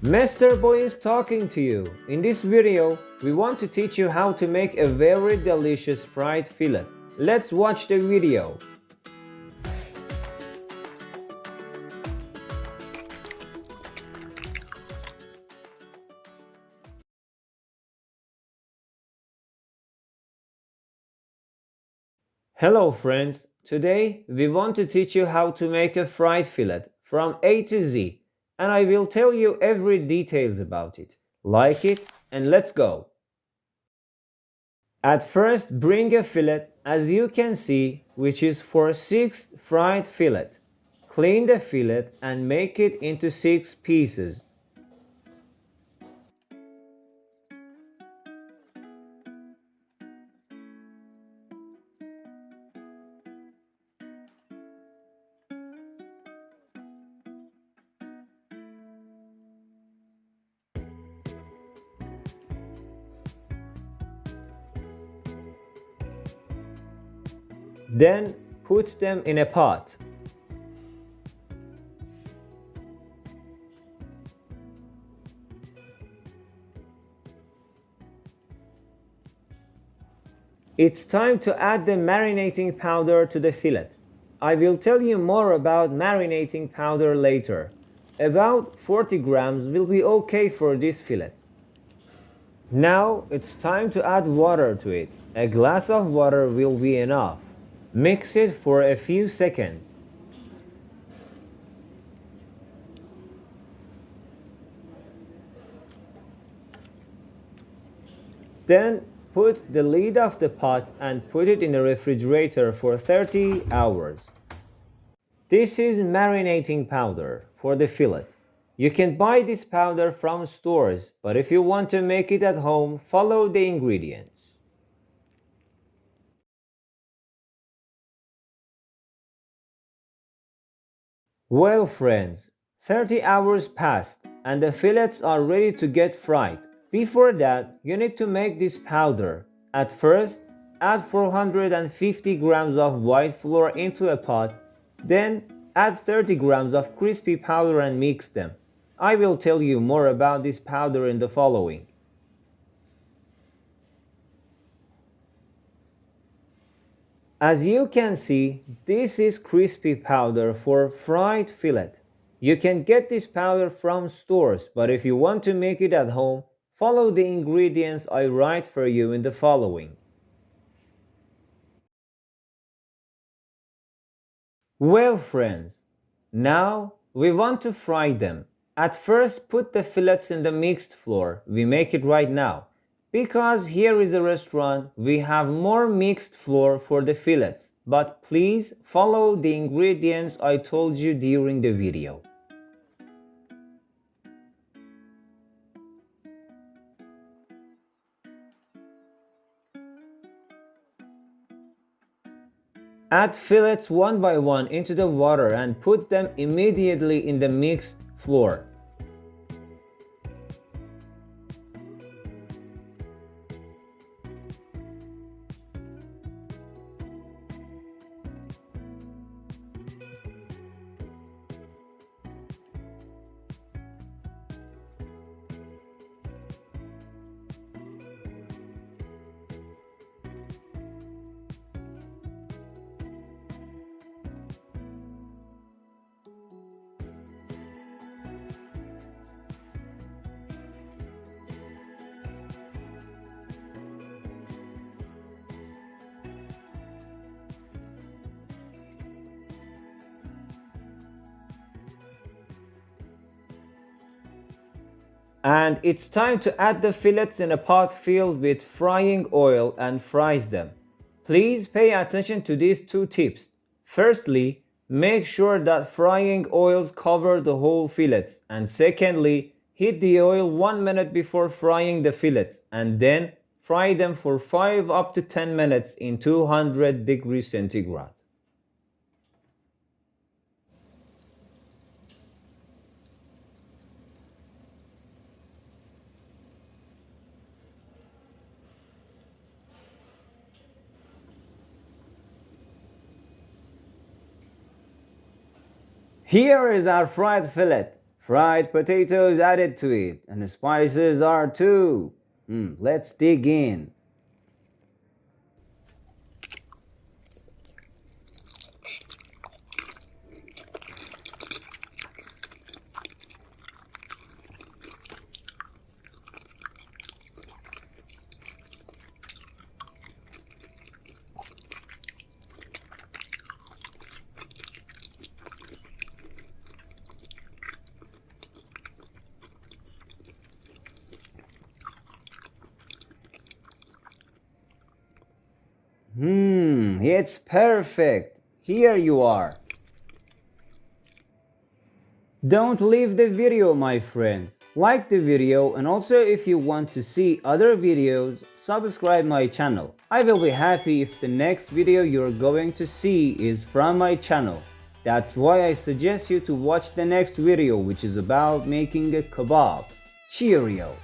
Master Boy is talking to you. In this video, we want to teach you how to make a very delicious fried fillet. Let's watch the video. Hello friends, today we want to teach you how to make a fried fillet from A to Z, and I will tell you every details about it. Like it and let's go. At first bring a fillet, as you can see, which is for 6 fried fillet. Clean the fillet and make it into 6 pieces. Then put them in a pot. It's time to add the marinating powder to the fillet. I will tell you more about marinating powder later. About 40 grams will be okay for this fillet. Now it's time to add water to it. A glass of water will be enough. Mix it for a few seconds. Then put the lid of the pot and put it in the refrigerator for 30 hours. This is marinating powder for the fillet. You can buy this powder from stores, but if you want to make it at home, follow the ingredients. Well friends, 30 hours passed and the fillets are ready to get fried. Before that, you need to make this powder. At first, add 450 grams of white flour into a pot, then add 30 grams of crispy powder and mix them. I will tell you more about this powder in the following. As you can see, this is crispy powder for fried fillet. You can get this powder from stores, but if you want to make it at home, follow the ingredients I write for you in the following. Well friends, now we want to fry them. At first put the fillets in the mixed flour. We make it right now. Because here is a restaurant, we have more mixed flour for the fillets, but please follow the ingredients I told you during the video. Add fillets one by one into the water and put them immediately in the mixed flour. And it's time to add the fillets in a pot filled with frying oil and fries them. Please pay attention to these 2 tips. Firstly, make sure that frying oils cover the whole fillets, and secondly, heat the oil 1 minute before frying the fillets and then fry them for 5 up to 10 minutes in 200 degrees centigrade. Here is our fried fillet. Fried potatoes added to it, and the spices are too. Let's dig in. It's perfect. Here you are. Don't leave the video, my friends. Like the video, and also if you want to see other videos, subscribe my channel. I will be happy if the next video you're going to see is from my channel. That's why I suggest you to watch the next video, which is about making a kebab. Cheerio!